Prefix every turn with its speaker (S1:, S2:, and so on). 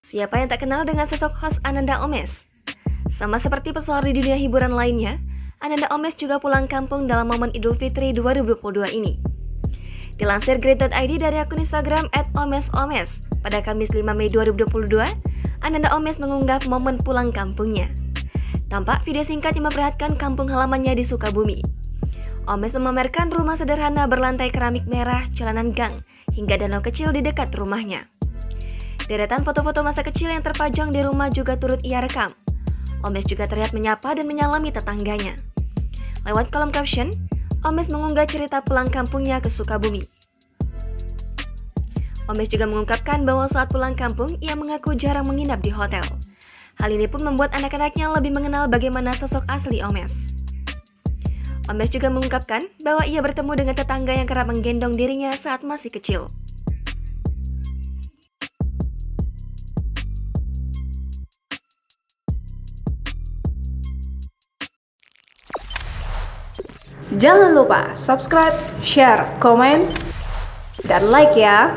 S1: Siapa yang tak kenal dengan sosok host Ananda Omesh? Sama seperti pesohor di dunia hiburan lainnya, Ananda Omesh juga pulang kampung dalam momen Idul Fitri 2022 ini. Dilansir Grid.id dari akun Instagram @omeshomesh, pada Kamis 5 Mei 2022, Ananda Omesh mengunggah momen pulang kampungnya. Tampak video singkat yang memperlihatkan kampung halamannya di Sukabumi. Omesh memamerkan rumah sederhana berlantai keramik merah, jalanan gang, hingga danau kecil di dekat rumahnya. Deretan foto-foto masa kecil yang terpajang di rumah juga turut ia rekam. Omesh juga terlihat menyapa dan menyalami tetangganya. Lewat kolom caption, Omesh mengunggah cerita pulang kampungnya ke Sukabumi. Omesh juga mengungkapkan bahwa saat pulang kampung, ia mengaku jarang menginap di hotel. Hal ini pun membuat anak-anaknya lebih mengenal bagaimana sosok asli Omesh. Omesh juga mengungkapkan bahwa ia bertemu dengan tetangga yang kerap menggendong dirinya saat masih kecil.
S2: Jangan lupa subscribe, share, komen, dan like ya.